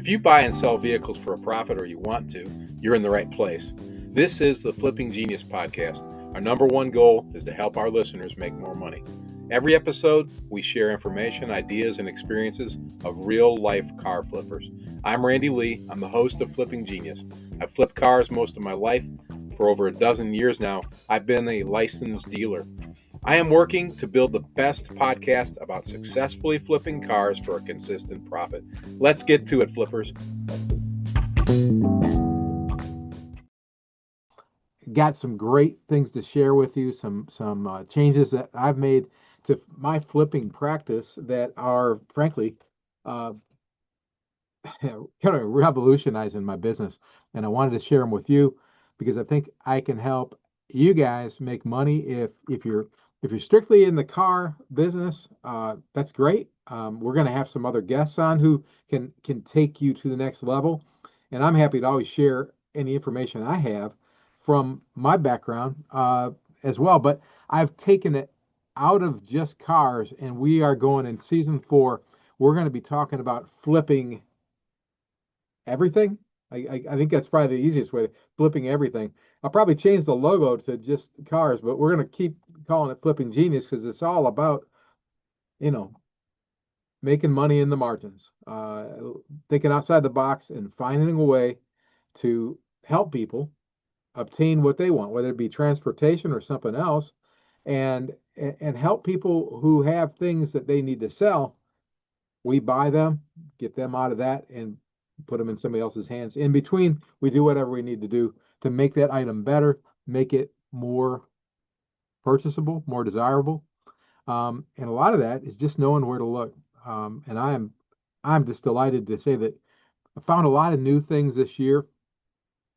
If you buy and sell vehicles for a profit or you want to, you're in the right place. This is the Flipping Genius podcast. Our number one goal is to help our listeners make more money. Every episode, we share information, ideas, and experiences of real-life car flippers. I'm Randy Lee. I'm the host of Flipping Genius. I've flipped cars most of my life. For over a dozen years now, I've been a licensed dealer. I am working to build the best podcast about successfully flipping cars for a consistent profit. Let's get to it, flippers. Got some great things to share with you, some changes that I've made to my flipping practice that are frankly uh, kind of revolutionizing my business. And I wanted to share them with you because I think I can help you guys make money. If you're strictly in the car business, that's great. We're going to have some other guests on who can take you to the next level. And I'm happy to always share any information I have from my background as well. But I've taken it out of just cars, and we are going in season 4. We're going to be talking about flipping everything. I think that's probably the easiest way, flipping everything. I'll probably change the logo to just cars, but we're going to keep calling it Flipping Genius because it's all about, you know, making money in the margins, thinking outside the box and finding a way to help people obtain what they want, whether it be transportation or something else, and help people who have things that they need to sell. We buy them, get them out of that, and put them in somebody else's hands. In between, we do whatever we need to do to make that item better, make it more purchasable, more desirable. And a lot of that is just knowing where to look. And I'm just delighted to say that I found a lot of new things this year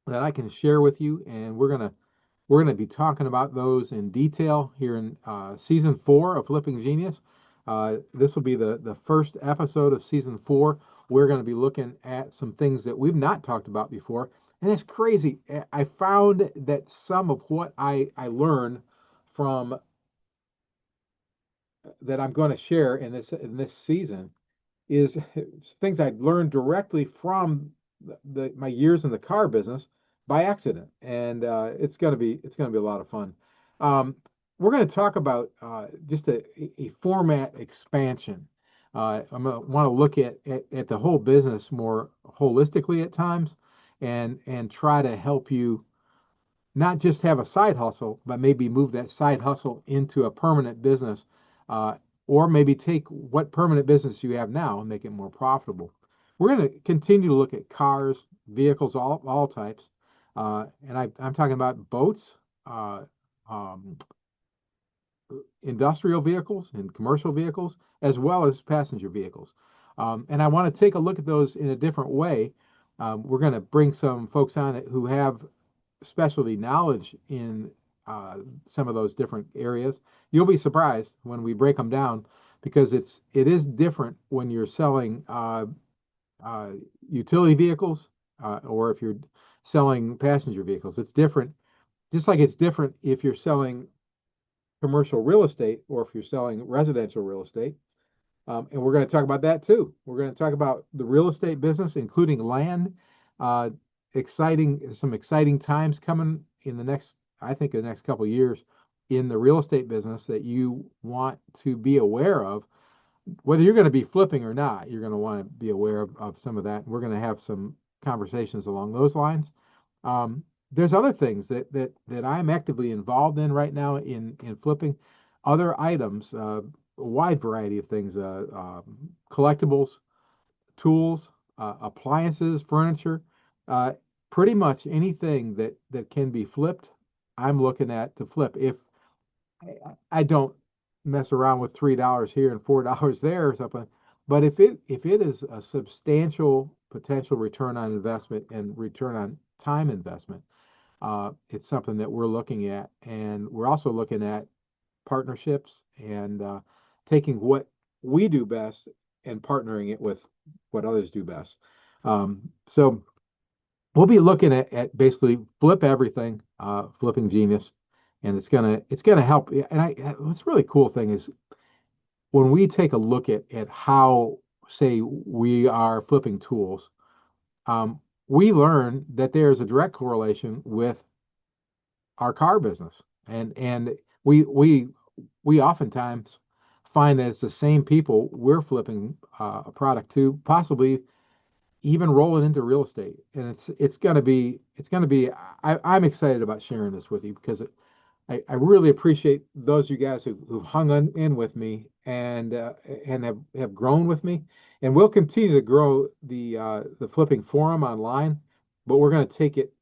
that I can share with you, and we're gonna be talking about those in detail here in season 4 of Flipping Genius. This will be the first episode of season 4. We're going to be looking at some things that we've not talked about before, and it's crazy. I found that some of what I learned from that I'm going to share in this season is things I learned directly from my years in the car business by accident, and it's gonna be a lot of fun. We're going to talk about just a format expansion. I'm going to want to look at the whole business more holistically at times, and try to help you not just have a side hustle, but maybe move that side hustle into a permanent business, uh, or maybe take what permanent business you have now and make it more profitable. We're going to continue to look at cars, vehicles, all types, and I'm talking about boats, uh, um, industrial vehicles and commercial vehicles, as well as passenger vehicles. And I want to take a look at those in a different way. We're going to bring some folks on who have specialty knowledge in some of those different areas. You'll be surprised when we break them down because it is different when you're selling uh, utility vehicles or if you're selling passenger vehicles. It's different, just like it's different if you're selling commercial real estate or if you're selling residential real estate. And we're going to talk about that too. We're going to talk about the real estate business, including land. Uh, some exciting times coming in I think, the next couple of years in the real estate business that you want to be aware of. Whether you're going to be flipping or not, you're going to want to be aware of some of that. We're going to have some conversations along those lines. Um, there's other things that I'm actively involved in right now in flipping other items, a wide variety of things, collectibles, tools, appliances, furniture, uh, pretty much anything that can be flipped, I'm looking at to flip. If I don't mess around with $3 here and $4 there or something, but if it is a substantial potential return on investment and return on time investment, it's something that we're looking at, and we're also looking at partnerships and taking what we do best and partnering it with what others do best. So we'll be looking at basically flip everything, flipping genius, and it's gonna help. And what's really cool thing is when we take a look at how, say, we are flipping tools, we learned that there's a direct correlation with our car business, and we we we oftentimes find that it's the same people we're flipping a product to, possibly even rolling into real estate. And it's gonna be I'm excited about sharing this with you because I really appreciate those of you guys who've hung on in with me and have grown with me. And we'll continue to grow the flipping forum online, but we're going to take it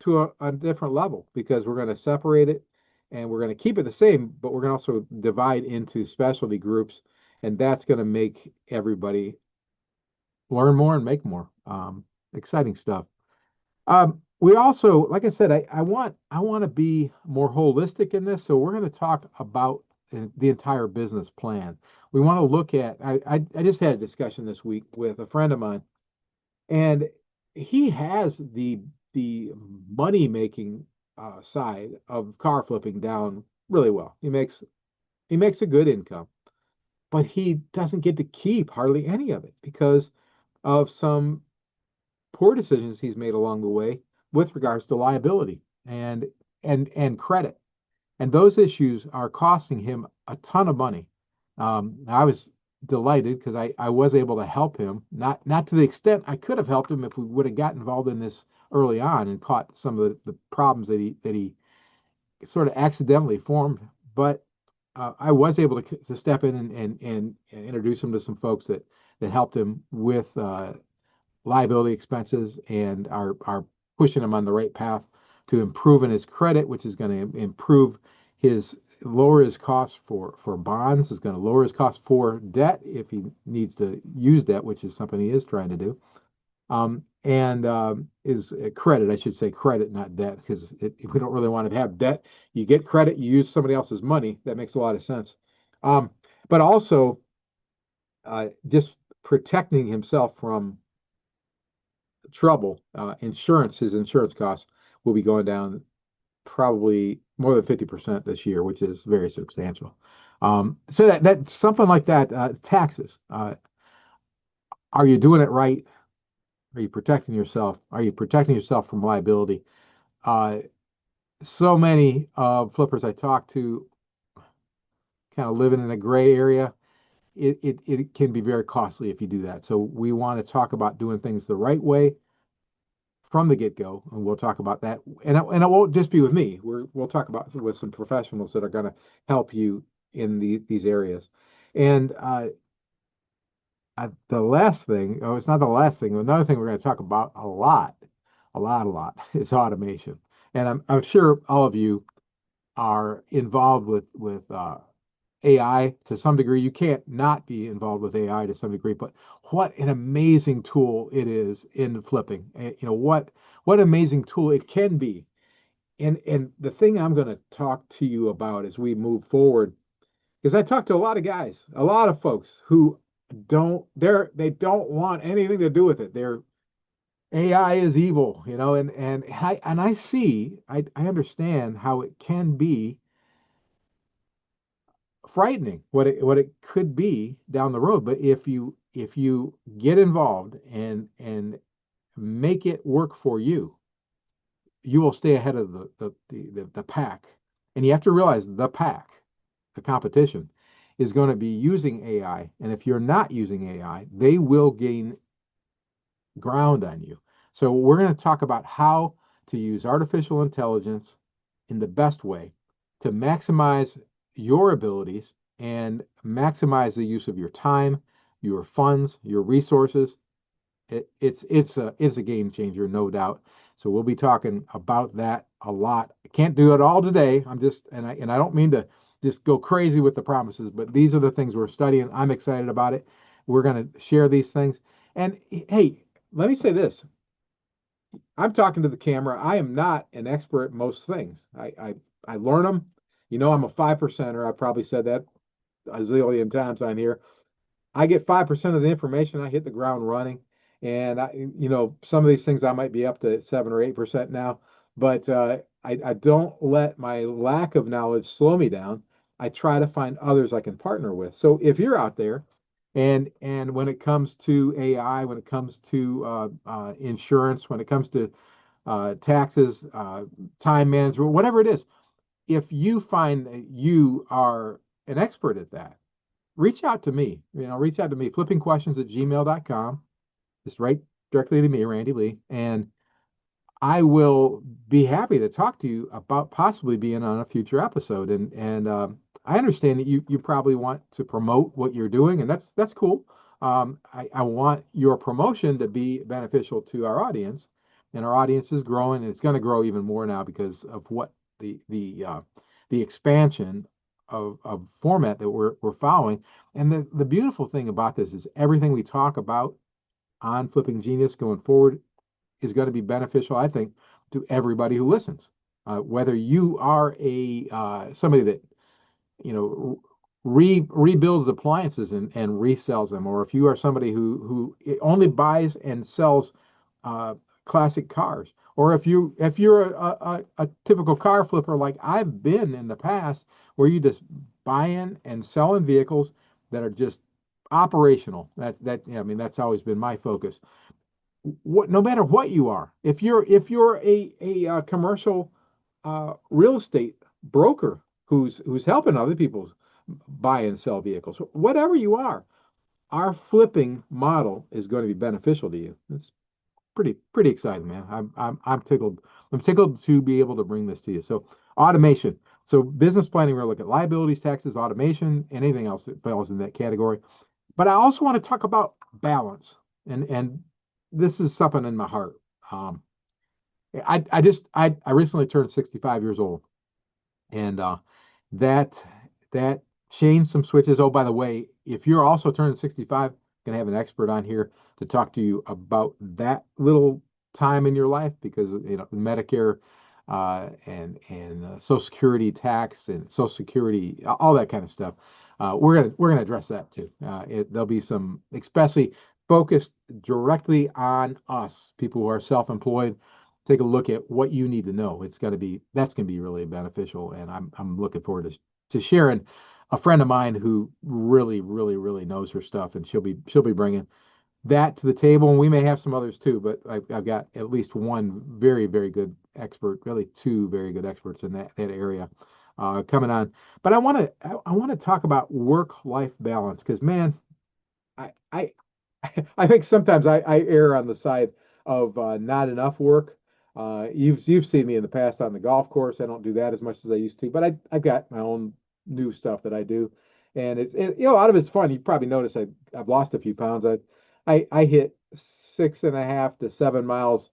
to a different level because we're going to separate it and we're going to keep it the same, but we're going to also divide into specialty groups, and that's going to make everybody learn more and make more. Exciting stuff. We also, like I said, I want to be more holistic in this, so we're going to talk about the entire business plan. We want to look at. I just had a discussion this week with a friend of mine, and he has the money making side of car flipping down really well. He makes a good income, but he doesn't get to keep hardly any of it because of some poor decisions he's made along the way with regards to liability and credit. And those issues are costing him a ton of money. I was delighted because I was able to help him, not to the extent I could have helped him if we would have got involved in this early on and caught some of the problems that he sort of accidentally formed. But I was able to step in and introduce him to some folks that helped him with liability expenses and are pushing him on the right path to improving his credit, which is going to improve his lower his costs for bonds, is going to lower his cost for debt if he needs to use debt, which is something he is trying to do. And is credit, I should say credit, not debt, because we don't really want to have debt. You get credit, you use somebody else's money. That makes a lot of sense. But also just protecting himself from trouble. His insurance costs will be going down probably more than 50% this year, which is very substantial. So that something like that. Taxes. Are you doing it right? Are you protecting yourself? Are you protecting yourself from liability? Uh, so many flippers I talk to kind of living in a gray area. It can be very costly if you do that. So we want to talk about doing things the right way from the get-go, and we'll talk about that. And it won't just be with me. We'll talk about with some professionals that are going to help you in these areas. And the last thing, oh, it's not the last thing. Another thing we're going to talk about a lot is automation. And I'm sure all of you are involved with AI to some degree. You can't not be involved with AI to some degree, but what an amazing tool it is in flipping. What amazing tool it can be. And the thing I'm going to talk to you about as we move forward, because I talk to a lot of guys, a lot of folks who they don't want anything to do with it. They're AI is evil, and I understand how it can be frightening what it could be down the road. But if you get involved and make it work for you, you will stay ahead of the pack. And you have to realize the pack, the competition, is going to be using AI. And if you're not using AI, they will gain ground on you. So we're going to talk about how to use artificial intelligence in the best way to maximize your abilities and maximize the use of your time, your funds, your resources. It's a game changer, no doubt. So we'll be talking about that a lot. I can't do it all today. I don't mean to just go crazy with the promises, but these are the things we're studying. I'm excited about it. We're going to share these things. And hey, let me say this. I'm talking to the camera. I am not an expert at most things. I learn them. I'm a 5%er. I probably said that a zillion times on here. I get 5% of the information. I hit the ground running. And some of these things I might be up to 7 or 8% now, but I don't let my lack of knowledge slow me down. I try to find others I can partner with. So if you're out there And when it comes to AI, when it comes to insurance, when it comes to taxes, time management, whatever it is, if you find that you are an expert at that, reach out to me. Reach out to me, flippingquestions@gmail.com. Just write directly to me, Randy Lee, and I will be happy to talk to you about possibly being on a future episode. And I understand that you probably want to promote what you're doing, and that's cool. I want your promotion to be beneficial to our audience, and our audience is growing, and it's going to grow even more now because of what the expansion of format that we're following. And the beautiful thing about this is everything we talk about on Flipping Genius going forward is going to be beneficial, I think, to everybody who listens. Whether you are a somebody that rebuilds appliances and resells them, or if you are somebody who only buys and sells uh, classic cars, or if you're a typical car flipper like I've been in the past, where you just buying and selling vehicles that are just operational. I mean, that's always been my focus. No matter what you are, if you're a commercial real estate broker who's helping other people buy and sell vehicles, whatever you are, our flipping model is going to be beneficial to you. It's pretty exciting, man. I'm tickled. I'm tickled to be able to bring this to you. So automation. So business planning, we're going to look at liabilities, taxes, automation, anything else that falls in that category. But I also want to talk about balance, and this is something in my heart. Um, I recently turned 65 years old, and that that changed some switches. Oh, by the way, if you're also turning 65, I'm gonna have an expert on here to talk to you about that little time in your life, because Medicare and Social Security tax and Social Security, all that kind of stuff. We're gonna address that too. There'll be some especially focused directly on us, people who are self-employed. Take a look at what you need to know. That's gonna be really beneficial, and I'm looking forward to sharing a friend of mine who really, really, really knows her stuff, and she'll be bringing that to the table, and we may have some others too. But I've got at least one very, very good expert, really two very good experts in that area coming on. But I want to talk about work-life balance, because man, I I think sometimes I err on the side of not enough work. You've seen me in the past on the golf course. I don't do that as much as I used to, but I've got my own new stuff that I do, and a lot of it's fun. You probably noticed I've lost a few pounds. I hit 6.5 to 7 miles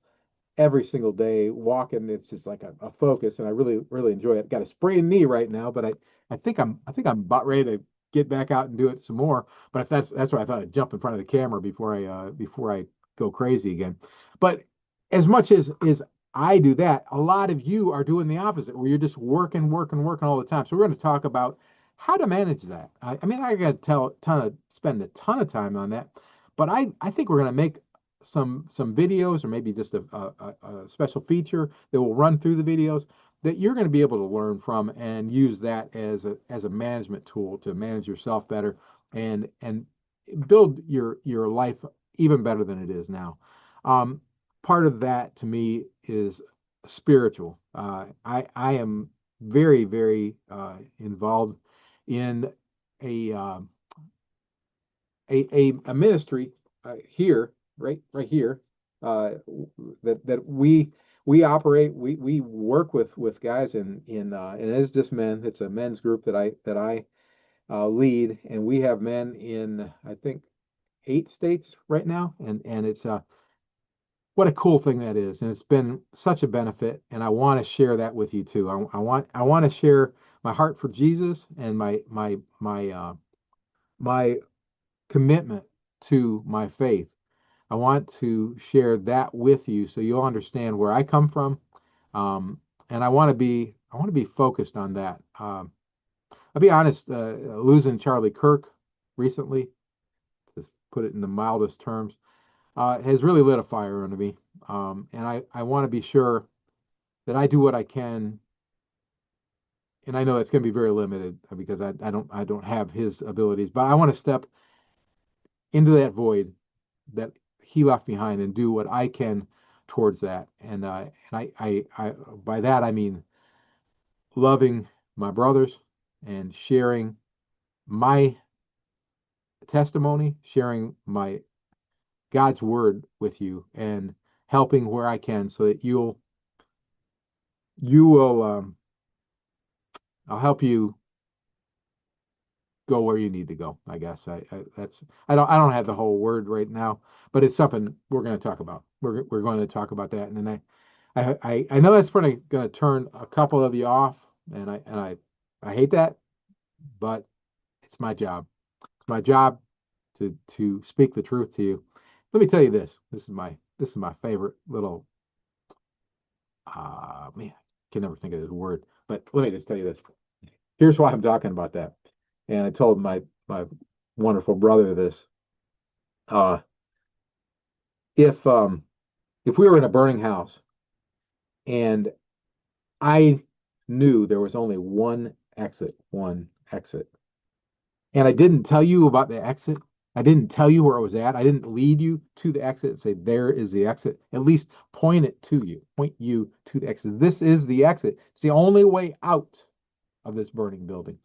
every single day walking. It's just like a focus, and I really, really enjoy it. Got a sprained knee right now, but I think I'm about ready to get back out and do it some more. But if that's why I thought I'd jump in front of the camera before I go crazy again. But as much as I do that, a lot of you are doing the opposite, where you're just working, working, working all the time. So we're going to talk about how to manage that. I mean, I got to spend a ton of time on that, but I think we're going to make some videos, or maybe just a special feature that will run through the videos that you're going to be able to learn from and use that as a management tool to manage yourself better and build your life even better than it is now. Um, Part of that to me is spiritual. I am very, very involved in a a ministry here, right here, that we operate. We work with guys and it's just men. It's a men's group that I lead, and we have men in, I think, 8 states right now, and it's what a cool thing that is, and it's been such a benefit, and I want to share that with you too. I want to share my heart for Jesus and my commitment to my faith. I want to share that with you so you'll understand where I come from, and I want to be focused on that. I'll be honest, losing Charlie Kirk recently, to put it in the mildest terms, has really lit a fire under me, and I want to be sure that I do what I can. And I know that's going to be very limited because I don't have his abilities, but I want to step into that void that he left behind and do what I can towards that. And by that I mean loving my brothers and sharing my testimony, sharing my God's word with you, and helping where I can, so that you will I'll help you go where you need to go. I guess I don't have the whole word right now, but it's something we're going to talk about. We're going to talk about that, and then I know that's probably going to turn a couple of you off, and I hate that, but it's my job. It's my job to speak the truth to you. Let me tell you this. This is my favorite little man. Can never think of this word, but let me just tell you this. Here's why I'm talking about that. And I told my wonderful brother this. Uh, if we were in a burning house and I knew there was only one exit, and I didn't tell you about the exit, I didn't tell you where it was at, I didn't lead you to the exit and say, there is the exit, at least point you to the exit. This is the exit. It's the only way out of this burning building.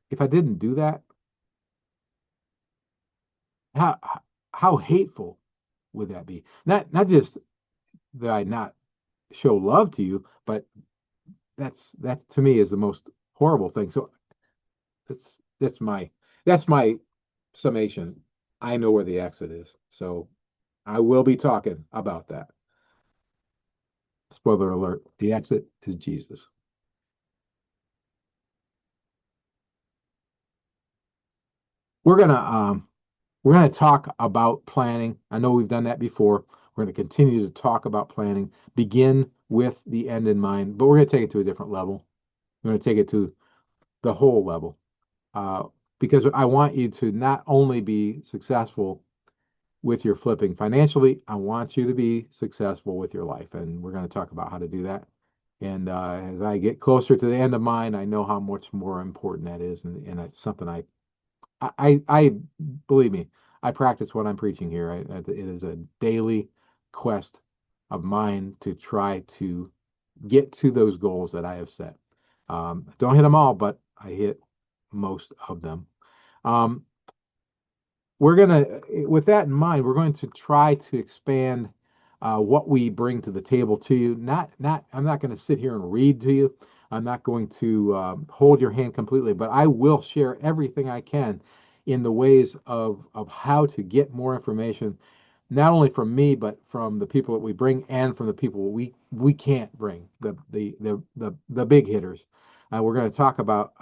If I didn't do that, how how hateful would that be? Not just that I not show love to you, but that's to me is the most horrible thing. So that's that's my that's my summation. I know where the exit is, so I will be talking about that. Spoiler alert: the exit is Jesus. We're gonna um we're gonna talk about planning. I know we've done that before. We're gonna continue to talk about planning. Begin with the end in mind, but we're gonna take it to a different level. We're gonna take it to the whole level, uh, because I want you to not only be successful with your flipping financially, I want you to be successful with your life. And we're going to talk about how to do that. And as I get closer to the end of mine, I know how much more important that is. And it's something I believe me, I practice what I'm preaching here. It is a daily quest of mine to try to get to those goals that I have set. Don't hit them all, but I hit most of them. Um, we're gonna, with that in mind, we're going to try to expand what we bring to the table to you. I'm not going to sit here and read to you. I'm not going to hold your hand completely, but I will share everything I can in the ways of how to get more information, not only from me, but from the people that we bring and from the people we can't bring, the big hitters. We're going to talk about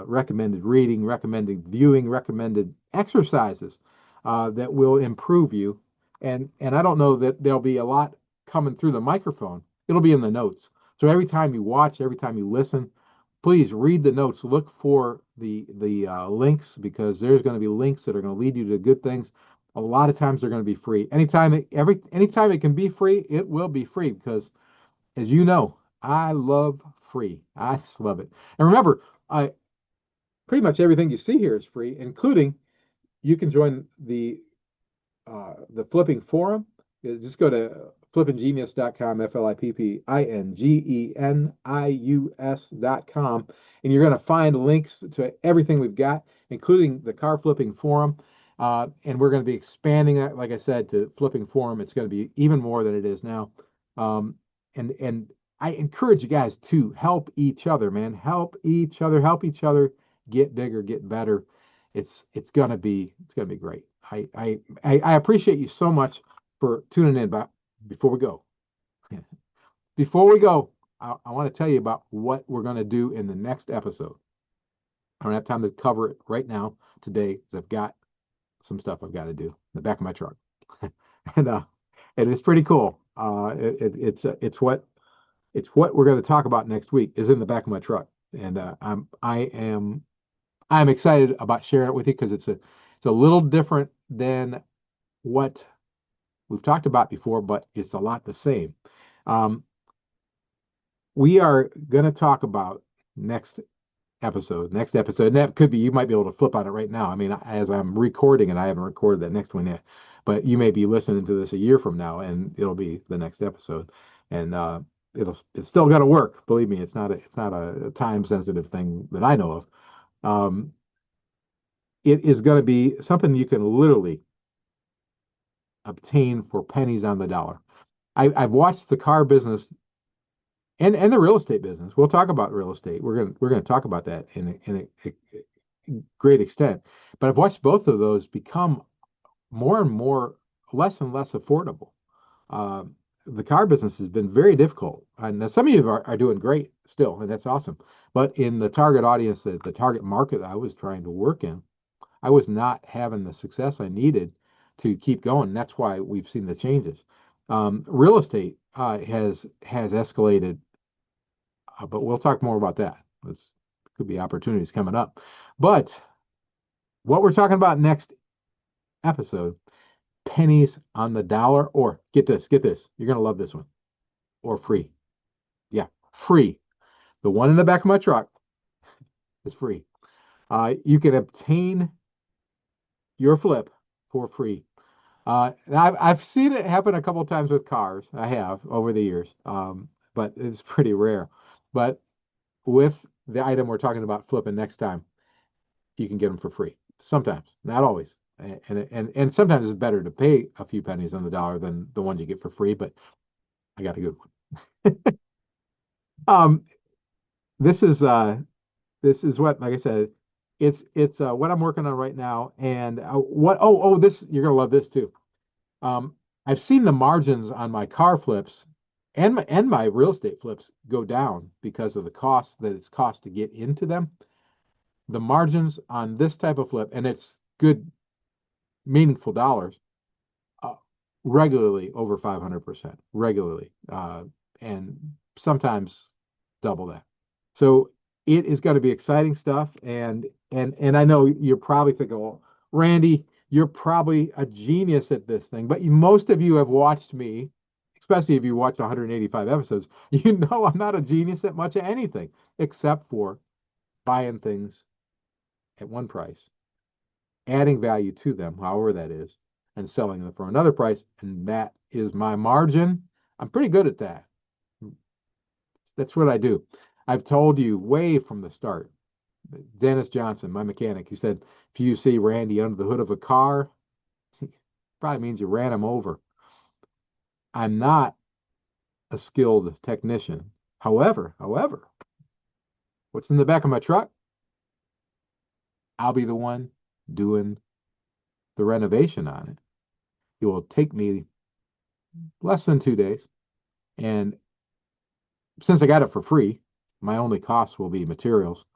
recommended reading, recommended viewing, recommended exercises that will improve you. And I don't know that there'll be a lot coming through the microphone. It'll be in the notes. So every time you watch, every time you listen, please read the notes. Look for the links, because there's going to be links that are going to lead you to good things. A lot of times they're going to be free. Anytime it can be free, it will be free, because as you know, I love free. I just love it. And remember, I pretty much everything you see here is free, including you can join the flipping forum. Just go to flippinggenius.com, flippinggenius.com, and you're going to find links to everything we've got, including the car flipping forum. And we're going to be expanding that, like I said, to flipping forum. It's going to be even more than it is now. And I encourage you guys to help each other, man. Help each other get bigger, get better. It's gonna be great. I appreciate you so much for tuning in. But before we go, before we go, I want to tell you about what we're gonna do in the next episode. I don't have time to cover it right now today, because I've got some stuff I've got to do in the back of my truck, and and it's pretty cool. It's what we're going to talk about next week is in the back of my truck, and I'm excited about sharing it with you, because it's a little different than what we've talked about before, but it's a lot the same. Um, we are going to talk about next episode. Next episode, and that could be, you might be able to flip on it right now. I mean, as I'm recording it, I haven't recorded that next one yet, but you may be listening to this a year from now, and it'll be the next episode, and it's still going to work. Believe me, it's not a time sensitive thing that I know of. Um, it is going to be something you can literally obtain for pennies on the dollar. I've watched the car business and the real estate business. We'll talk about real estate. We're gonna talk about that in a great extent. But I've watched both of those become more and more, less and less affordable. Uh, the car business has been very difficult, and some of you are doing great still, and that's awesome. But in the target audience, the target market I was trying to work in, I was not having the success I needed to keep going. And that's why we've seen the changes. Real estate has escalated, but we'll talk more about that. This could be opportunities coming up. But what we're talking about next episode, pennies on the dollar, or get this, you're gonna love this one, or free. Yeah, free. The one in the back of my truck is free. You can obtain your flip for free. And I've seen it happen a couple of times with cars. I have over the years, but it's pretty rare. But with the item we're talking about flipping next time, you can get them for free. Sometimes, not always. And sometimes it's better to pay a few pennies on the dollar than the ones you get for free, but I got a good one. Um, this is what, like I said, it's what I'm working on right now. And this, you're gonna love this too. Um, I've seen the margins on my car flips and my real estate flips go down because of the cost that it's cost to get into them. The margins on this type of flip, and it's good, meaningful dollars, uh, regularly over 500%, regularly, and sometimes double that. So it is going to be exciting stuff, and I know you're probably thinking, well, Randy, you're probably a genius at this thing, but most of you have watched me, especially if you watch 185 episodes. You know I'm not a genius at much of anything except for buying things at one price, adding value to them, however that is, and selling them for another price, and that is my margin. I'm pretty good at that. That's what I do. I've told you way from the start. Dennis Johnson, my mechanic, he said, if you see Randy under the hood of a car, probably means you ran him over. I'm not a skilled technician. However, what's in the back of my truck? I'll be the one doing the renovation on it. It will take me less than 2 days. And since I got it for free, my only cost will be materials.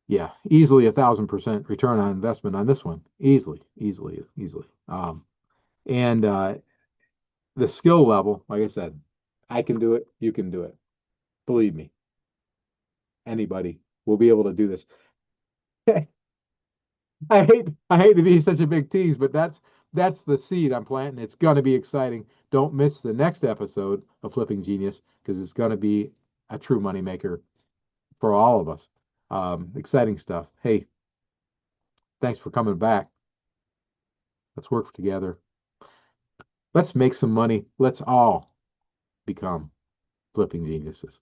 Yeah, easily 1,000% return on investment on this one. Easily. And the skill level, like I said, I can do it. You can do it. Believe me, anybody will be able to do this. I hate to be such a big tease, but that's the seed I'm planting. It's going to be exciting. Don't miss the next episode of Flipping Genius because it's going to be a true moneymaker for all of us. Exciting stuff. Hey, thanks for coming back. Let's work together. Let's make some money. Let's all become flipping geniuses.